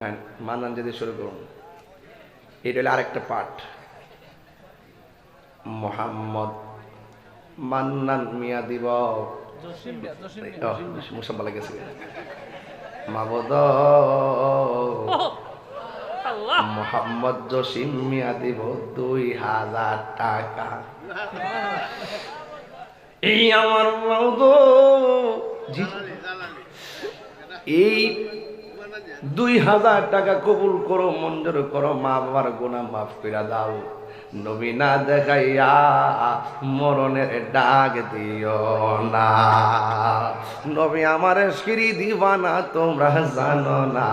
হ্যাঁ, মান্নান যদি শুরু করুন। এটা হলো আরেকটা পাঠ। মোহাম্মদ মান্নান মিয়া দিব মুসাম্বালা গেছে মাবদ মোহাম্মদ জসিম মিয়া দিব 2000 টাকা। এই আমার মাবদ এই 2000 টাকা কবুল করো, মঞ্জুর করো, মা বাবার গুনাহ মাফ করে দাও। নবী না দেখাইয়া মরণের ডাক দিও না। নবী আমার এশকেরি দিবানা তোমরা জানো না,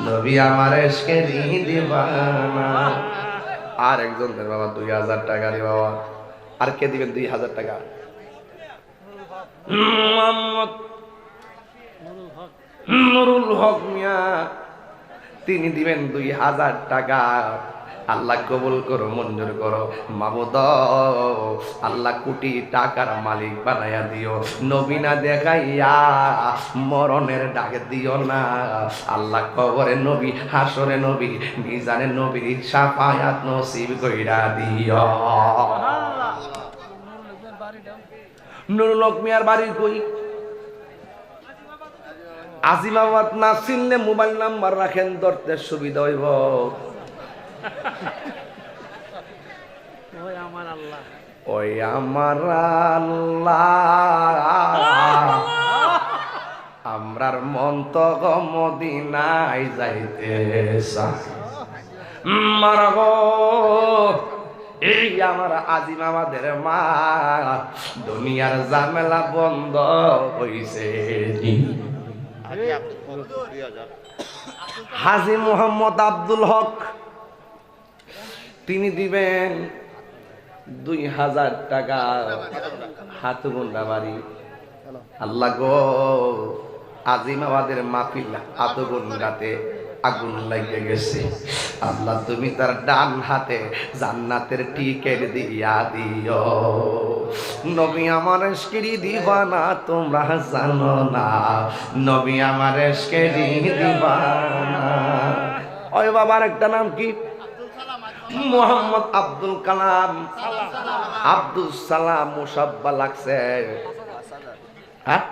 নবী আমার এশকেরি দিবানা। আর একজন দেন বাবা 2000 টাকা রে বাবা। আর কে দিবেন 2000 টাকা? মোহাম্মদ নুরুল হক মিয়া, তিনি দিবেন 2000 টাকা। আল্লাহ কবুল করো, মঞ্জুর করো মাবুদ। আল্লাহ কোটি টাকার মালিক বানায়া দিও। নবী না দেখাইয়া মরণের ডাক দিও না। আল্লাহ কবরে নবী, হাসরে নবী, মিজানে নবী, শাফায়াত নসিব কইরা দিও। নুরুল হক মিয়ার বাড়ি কই? আজিমাবাদ। না চিনলে মোবাইল নাম্বার রাখেন, ধরতে সুবিধা হইব। ওই আমার আল্লাহ, আমরার মন তো মদিনায় যাইতে চায়। এই আমার আজিমাবাদের মা, দুনিয়ার ঝামেলা বন্ধ হইছে। হাজী মোহাম্মদ আব্দুল হক, তিনি দিবেন 2000 টাকা। হাতগুন্ডা বাড়ি। আল্লাহ গো, আজিমাবাদের মাহফিল হাতগুন্ডাতে আগুন লাগে গেছে। আল্লাহ তুমি তার ডান হাতে জান্নাতের টিকেট দিয়া দিও। নবী আমার এশকেরি দিবানা তোমরা জানো না, নবী আমার এশকেরি দিবানা। ওই বাবার একটা নাম কি? মোহাম্মদ আব্দুল কালাম, আব্দুল সালাম মুসাব্বা লাগছে। হ্যাঁ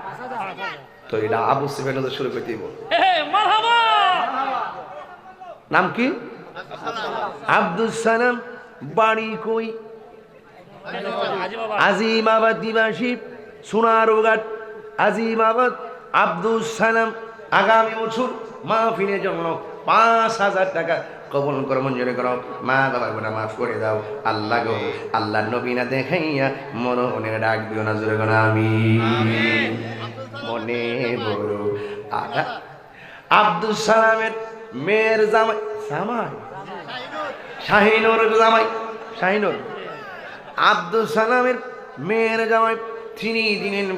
তো এটা আবু সিফেন শুরু করতে দিব। নাম কি? আব্দুল সালাম। বাড়ি কই? আজিমাবাদ নিবাসী, সোনারঘাট আজিমাবাদ। আব্দুল সালাম আগামী বছর মাহফিলের জন্য 5000 টাকা কবুল করো, মঞ্জুর করো, মা বাবার গুনাহ মাফ করে দাও। আল্লাহ গো, আল্লাহ নবী না দেখাইয়া মরণের ডাক দিও না। জোরে গো আমিন। মনে বড় আঘাত। আব্দুল সালামের মেয়ের জামাই, শাহিনুর জামাই, শাহিনুর। আব্দুল সালামের মেয়ের জামাই, তিনি দিনের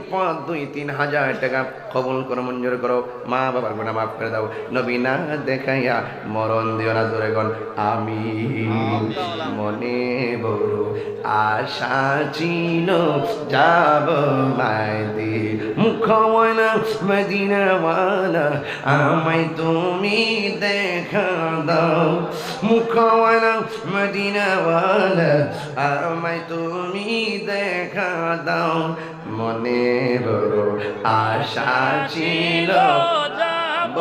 2-3 হাজার টাকা কবুল করো, মঞ্জুর করো, মা বাবার গুনাহ মাফ করে দাও। নবী না দেখাইয়া মরণ দিও না। জোরে গন আমিন। মনে বড় আশা ছিল যাব মাদিনা, মুখময়না মদিনাওয়ালা, আমায় তুমি দেখা দাও। মুখময়না মদিনাওয়ালা, আমায় তুমি দেখা দাও। মনে বড় আশা ছিল যাব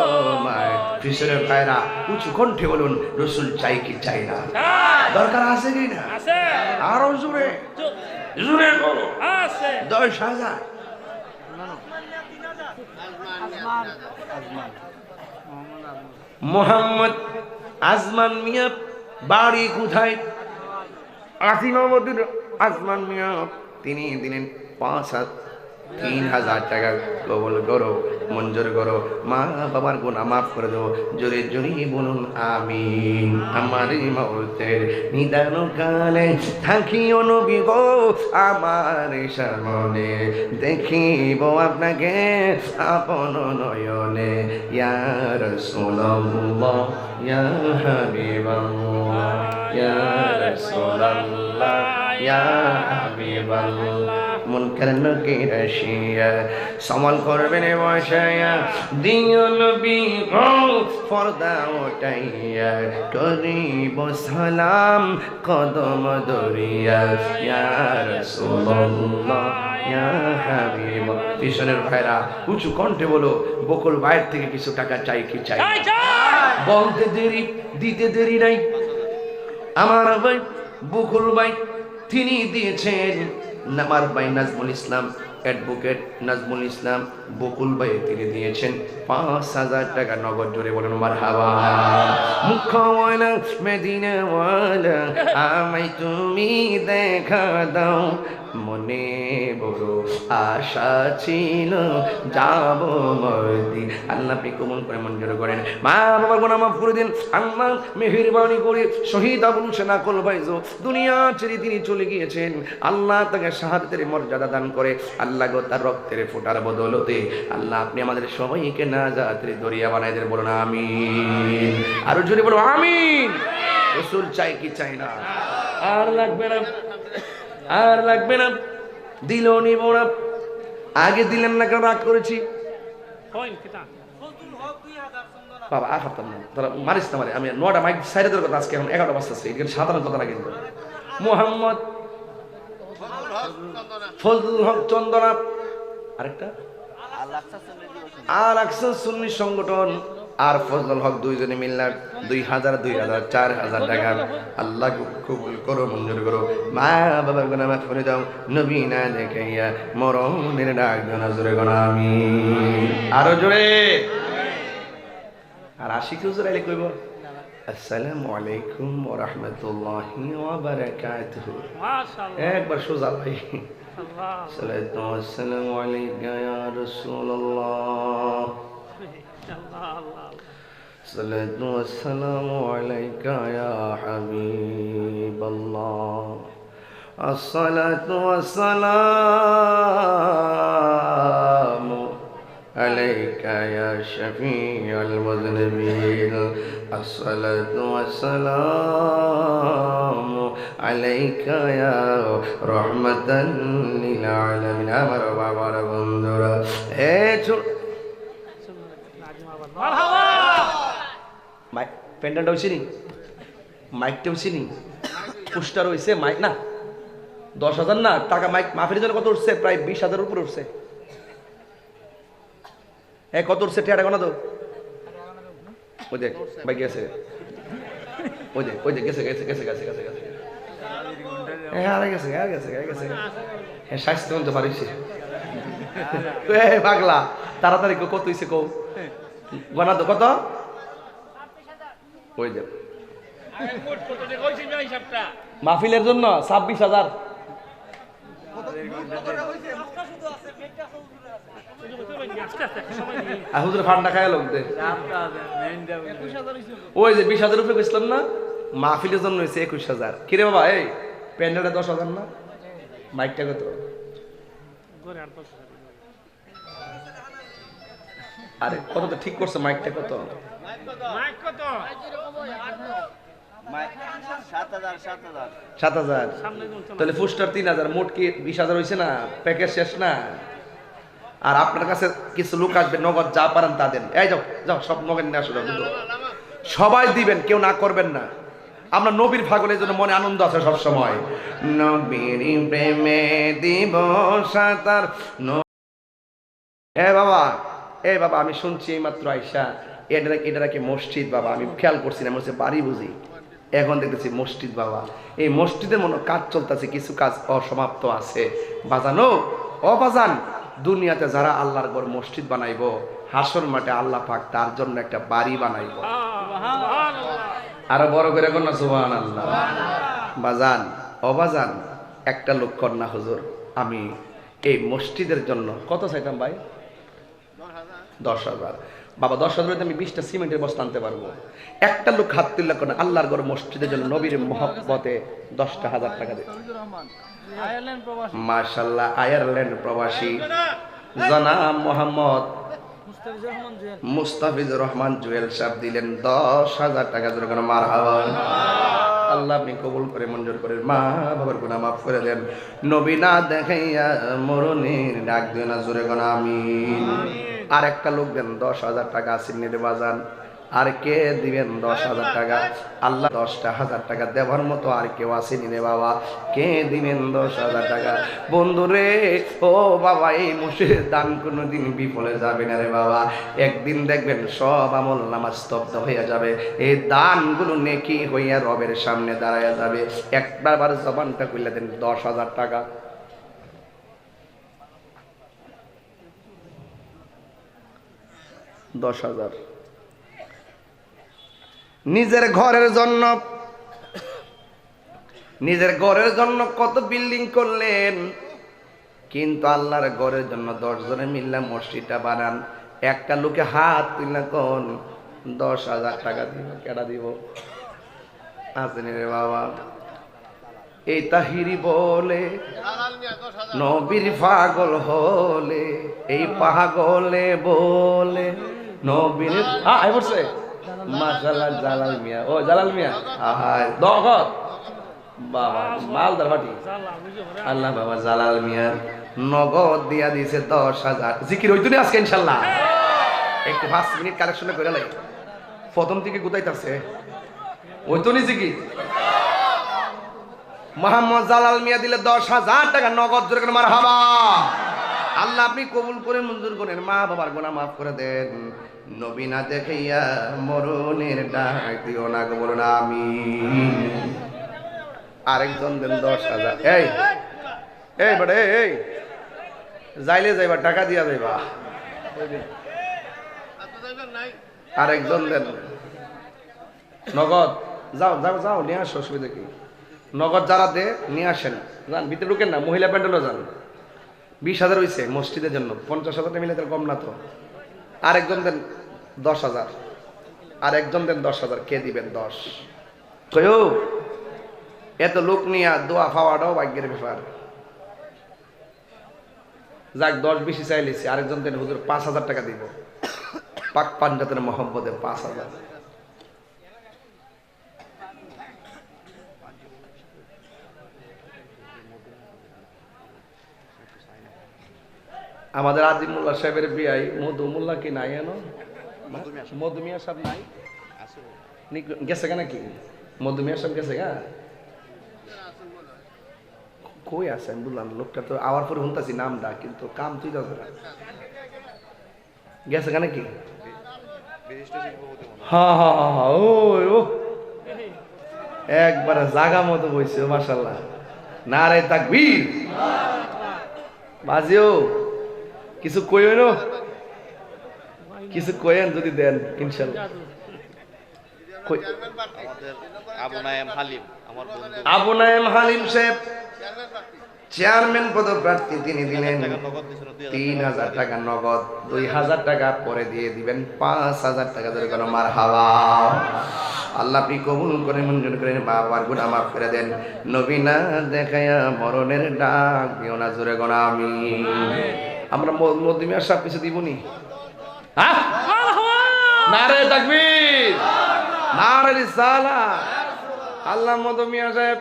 মায়। ফিসরের ভাইরা উঁচু কণ্ঠে বলুন, রসুল চাই কি চাই না? দরকার আছে কি না? আরো জোরে জোরে বলো। 10,000। মোহাম্মদ আজমান মিয়া, বাড়ি কোথায়? আসিমাবাদের আজমান মিয়া, তিনি দিলেন 3,000 টাকা কবুল করো, মঞ্জুর করো, মা বাবার গুনাহ মাফ করে দেবো। জোরে জোরে বলুন আমিন। আমার মৌতের নিদান কালে থাকিও নবী গো আমার সামনে, দেখিব আপনাকে আপন নয়নে। ইয়া রাসূলুল্লাহ, ইয়া হাবিবাল্লাহ, ইয়া রাসূলুল্লাহ, ইয়া হাবিবাল্লাহ। মুনকার নাকির আসিয়া সওয়াল করবেন বসায়া দিও নবী গো পর্দা ওঠাইয়া করিব সালাম কদম দরিয়া ইয়া রাসূলুল্লাহ ইয়া হাবিবাল্লাহ। পিছনের ভাইরা উঁচু কণ্ঠে বলো, বকুল ভাইয়ের থেকে কিছু টাকা চাই কি চাই? বলতে দেরি দিতে দেরি নাই। আমার ভাই বকুল ভাই তিনি দিয়েছেন, আমার ভাই নাজমুল ইসলাম, অ্যাডভোকেট নাজমুল ইসলাম বকুল ভাই তিনি দিয়েছেন ৫,০০০ টাকা নগদ। জোরে বলেন মারহাবা। মুখওয়ালা মদিনাওয়ালা আমায় তুমি দেখা দাও, মনে বড় আশা ছিল যাব মদি। আল্লাহ আপনি কবুল করে মঞ্জুর করেন। মা বাবার গুনাহ মাফ করে দিন আল্লাহ, মেহেরবানি করে শহীদ আবুল হোসেন আকল ভাইজো দুনিয়া ছেড়ে তিনি চলে গিয়েছেন। আল্লাহ তাকে শাহাদাতের মর্যাদা দান করে। আল্লাহ গো তার রক্তের ফোঁটার বদৌলতে আল্লাহ আপনি আমাদের সবাইকে নাজাতের দরিয়া বানাই দেন। বলুন আমিন। আরো জোরে বলো আমিন। রাসূল চাই কি চাই না? আর লাগবে না, আর লাগবে না, দিলেও নিব না। আগে দিলেন না কেন? রাগ করেছি বাবা, আর হারতাম না, তোরা মারিস না মারে। আমি ৯টা মাইক সাইডে তোর কথা, আজকে এখন ১১টা বাজতেছে, এটা সাধারণ কথা না কিন্তু। মোহাম্মদ ফজলুল হক চন্দনা, আরেকটা আর আকসার সুন্নি সংগঠন আর ফজলুল হক দুইজনে মিললা ২,০০০, ২,০০০, ৪,০০০ টাকা আল্লাহ কবুল করো, মঞ্জুর করো। মা বাবার গুনাহ মাফ করে দাও, নবী না দেখাইয়া মরণের ডাক দাও, জোরে গো আমিন। আরো জোরে। আর আশিক হুজুর আইলে কইব আসসালামু আলাইকুম ওয়া রাহমাতুল্লাহি ওয়া বারাকাতুহু। মাশাআল্লাহ, একবার সোজা ভাই। সাল্লাতু ওয়াসসালামু আলাইকা ইয়া রাসূলুল্লাহ, সাল্লাতু ওয়াসসালামু আলাইকা ইয়া হাবিবাল্লাহ, আসসালাতু ওয়াসসালামু আলাইকা ইয়া শাফিউল মুযনিবিন, আসসালাতু ওয়াসসালামু আলাইকা ইয়া রাহমাতাল লিল আলামিন। আমার বাবার বন্ধুরা, মাইক পেন্ডেন্ট হয়েছে নি, মাইকটা হয়েছে নি, পোস্টার হয়েছে, মাইক না ১০,০০০ না টাকা। মাইক মাহফিলের জন্য কত উঠছে? প্রায় ২০,০০০ উপরে উঠছে। কত উঠছে? ঠেয়াটা গোনা তো, ওই দেখ ভাই গেছে, ওই দেখ ওই দেখ গেছে গেছে গেছে গেছে গেছে গেছে আর গেছে আর গেছে গেছে। হ্যাঁ স্বাস্থ্য তো পারিস পাগলা, তাড়াতাড়ি কত হয়েছে কৌ গোনা তো কত? ওই দেখ মাহফিলের জন্য ২৬,০০০। হুজুর ফান্ডা খায় লোক দে। ওই যে ২০,০০০ রুপে গেছিলাম না, মাহফিলের জন্য হয়েছে ২১,০০০। কিরে বাবা, এই প্যান্ডেলটা ১০,০০০ না, মাইকটা কত? আরে কত তো ঠিক করছে, মাইকটা কত? ৭,০০০। তাহলে ফুস্টার ৩,০০০, মোট কি ২০,০০০ হয়েছে না? প্যাকেজ শেষ না? আর আপনার কাছে কিছু লোক আসবে, নগদ যা পারেন তা দেন। এই যাও যাও, সব নগদ নিয়ে আসো, সবাই দিবেন, কেউ না করবেন না। আমরা নবীর পাগলের জন্য মনে আনন্দ আছে সব সময়। নবীর প্রেমে দিব সাঁতার। বাবা, বাবা আমি শুনছি এই মাত্র আইসা, এটা নাকি মসজিদ। বাবা আমি খেয়াল করছি না, মনে বাড়ি বুঝি, এখন দেখতেছি মসজিদ। বাবা এই মসজিদের মনে কাজ চলতেছে, কিছু কাজ অসমাপ্ত আছে। বাজানো বাজান, দুনিয়াতে যারা আল্লাহর ঘর মসজিদ বানাইবো, হাসর মাঠে আল্লাহ পাক তার জন্য একটা বাড়ি বানাইবো। আরো বড় করে কোন না সুবহানাল্লাহ। বাজান বাজান, একটা লোক কন্যা হুজুর আমি এই মসজিদের জন্য কত চাইতাম ভাই? ১০,০০০। বাবা ১০,০০০ আমি ২০টা সিমেন্টের বস্তা আনতে পারবো। একটা লোক হাত তুললে কোন আল্লাহর ঘর মসজিদের জন্য নবীর মহব্বতে ১০,০০০ টাকা দেয়। মাশাআল্লাহ, আয়ারল্যান্ড প্রবাসী জনাব মোহাম্মদ মুস্তাফিজুর রহমান জুয়েল সাহেব দিলেন ১০,০০০ টাকা। মারহাবা। আল্লাহ আপনি কবুল করে মঞ্জুর করেন, মা বাবার গুনাহ মাফ করে দেন। নবী না দেখাইয়া মরণের ডাক দিও না, জোরে কোন আমিন। আর একটা লোক দেন 10,000 টাকা আসেননি রে বাজান, আর কে দিবেন 10,000 টাকা? আল্লাহ 10,000 টাকা দেওয়ার মতো আর কেউ আসেনি রে বাবা, কে দিবেন 10,000 টাকা? বন্ধুরে ও বাবা, এই মুশরিক দান কোনোদিন বিফলে যাবে না রে বাবা। একদিন দেখবেন সব আমল নামাজ স্তব্ধ হয়ে যাবে, এই দানগুলো নেকি হইয়া রবের সামনে দাঁড়ায়া যাবে। একবার জবানটা খুলে দেন, 10,000 টাকা। নিজের ঘরের জন্য কত বিল্ডিং করলেন, কিন্তু আল্লাহর ঘরের জন্য 10 জনে মিললাম মসজিদটা বানান। একটা লোকে হাত তুলনা কোন 10,000 টাকা দিব, কেডা দিব? আসেনি রে বাবা। এই তাহিরি বলে নবীর পাগল হলে, এই পাগলে বলে নবীর আই বলছে মাশাআল্লাহ। জালাল মিয়া, ও জালাল মিয়া, আহাই দগত বাবা মালদার ফাটি। আল্লাহ বাবা জালাল মিয়া নগদ দিয়া দিয়েছে 10,000। জিকির হইতো না আজকে ইনশাআল্লাহ? একটু 5 মিনিট কালেকশন করে লাই, প্রথম থেকে গুতাইতাছে হইতো নি জিকির। মোহাম্মদ জালাল মিয়া দিলে 10,000 টাকা নগদ, জোরে করে মারহাবা। আল্লাহ আপনি কবুল করে মঞ্জুর করেন, মা বাবার গুনাহ মাফ করে দেন। নবী না দেখাইয়া মরণের ডাক দিও না গো, বলুন আমিন। আরেকজন দেন 10,000। এই এই বড় এই যাইলে যাইবা, টাকা দিয়া যাইবা। আরেকজন দেন নগদ, যাও যাও যাও নিয়ে আসো, অসুবিধা কি? নগদ যারা দে নিয়ে আসেন, যান ভিতরে ঢুকেন না, মহিলা প্যান্ডেলও যান। 20,000 হয়েছে মসজিদের জন্য, 50,000 মিলে তার কম না তো। আরেকজন দেন 10,000, আরেকজন দেন 10,000। কে দিবেন 10? কয়ো এত লোক নিয়ে দোয়া পাওয়াটাও ভাগ্যের ব্যাপার। যাক 10 বেশি চাইলেছি। আরেকজন দেন হুজুর 5,000 টাকা দিব, পাক পাঞ্জাতের মহব্বতে 5,000। আমাদের আজিম মোল্লা সাহেবের বিয়াই মধু মোল্লা কি নাই এনো? মধুমিয়া সাহেব নাই, গেছে কেন কি? মধুমিয়া সাহেব গেছে গা, কই আছে আমি বললাম। লোকটা তো আওয়ার পরে শুনতেছি নামটা, কিন্তু কাম তুই যাবে না। গেছে কেন কি? হ্যাঁ হ্যাঁ হ্যাঁ, ও একবার জাগা মতো বইছে, মাশাআল্লাহ। নারে তাকবীর। বাজিও কিছু কইন, কিছু কইন যদি দেন ইনশাআল্লাহ। আবু নাইম হালিম সাহেব চেয়ারম্যান পদপ্রার্থী, তিনি দিলেন 3,000 টাকা নগদ, 2,000 টাকা পরে দিয়ে দিবেন, 5,000 টাকা ধরে কোনো মারহাবা। আল্লাহ আপনি কবুল করে মঞ্জুর করেন, মা বাবার গুনাহ মাফ করে দেন। নবী না দেখাইয়া মরণের ডাক দিও না, জোরে কোন আমিন। আমরা মধুমিয়া সাহেব কিছু দিবনি? হ্যাঁ, নারে তাকবীর, নারে রিসালাত। আল্লাহ মধুমিয়া সাহেব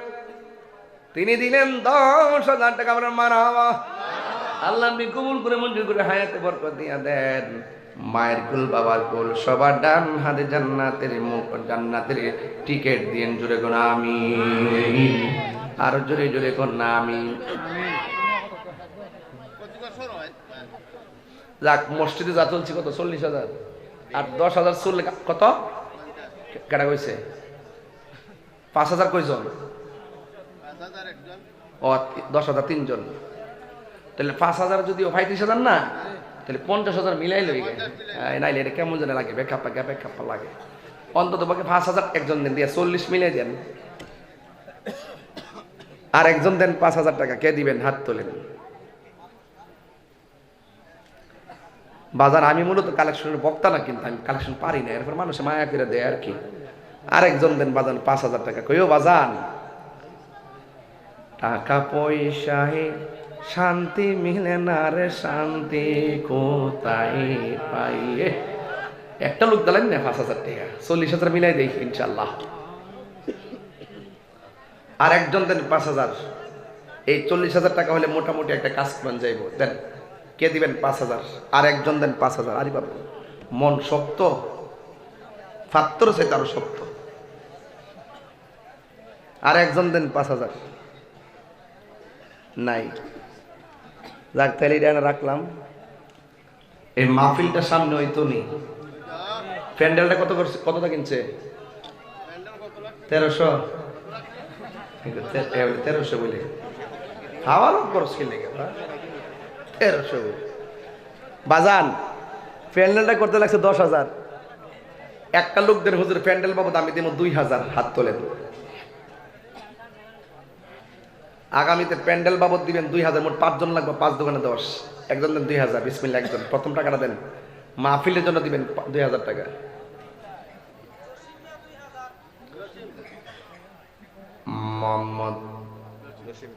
তিনি দিলেন 10,000 টাকা, আমরা মারহাবা। আল্লাহ আপনি কবুল করে মঞ্জুর করে হায়াতে বরকত দিয়া দেন। মায়ের কুল বাবার কুল সবার ডান হাতে জান্নাতের মুখ, জান্নাতের টিকিট দিয়েন, জোরে কোন আমিন। আর জোরে জোরে কোন আমিন। যাক মসজিদে যা চলছি কত, 40,000, আর 10,000 চললে কত কেটা কইছে? 5,000 কয়জন? ও 10,000 3 জন। তাহলে 5,000 যদি 35,000 না, তাহলে 50,000 মিলাই লই গে। নাইলে এটা কেমন জানে লাগে, বেকাপ্পা লাগে। অন্তত পক্ষে 5,000 একজন দেন, দিয়ে 40 মিলাই দেন। আর একজন দেন 5,000 টাকা। কে দিবেন? হাত তোলেন। বাজার আমি মূলত কালেকশনের বক্তা না, কিন্তু আমি কালেকশন পারি না, এরপর মানুষে মায়া করে দেয় আর কি। আরেকজন দেন বাজান 5,000 টাকা। কইও বাজান, টাকা পয়সায় শান্তি মিলে না রে, শান্তি কোথায় পাই? একটা লোক দিলেন না 5,000 টাকা, 40,000 মিলাই দেখি ইনশাল্লাহ। আর একজন দেন 5,000। এই 40,000 টাকা হলে মোটামুটি একটা কাজ করেন যাইব, দেন। কে দিবেন 5,000? আর একজন দেন 5,000। আরে বাবা, মন শক্ত, ফাত্তর চাইতে আরো শক্ত। আর একজন দেন 5,000। নাই, যাক তাহলে এটা রাখলাম। এই মাহফিলটা সামনে হইতো নি, প্যান্ডেলটা কত করছে, কতটা কিনছে? 1300। 1300 বলে খাওয়ারও খরচ কিনে গেল 1300 বাজান। প্যান্ডেলটা করতে লাগছে 10,000। একটা লোকদের হুজুর প্যান্ডেল বাবদ আমি দিব 2,000, হাত তোলেন। আগামীতে প্যান্ডেল বাবদ দিবেন 2,000, মোট 5 জন লাগবে, 5 দোকানে 10। একজন দেন 2,000, বিসমিল্লাহ। একজন প্রথম টাকাটা দেন, মাহফিলের জন্য দিবেন 2,000 টাকা। মোহাম্মদ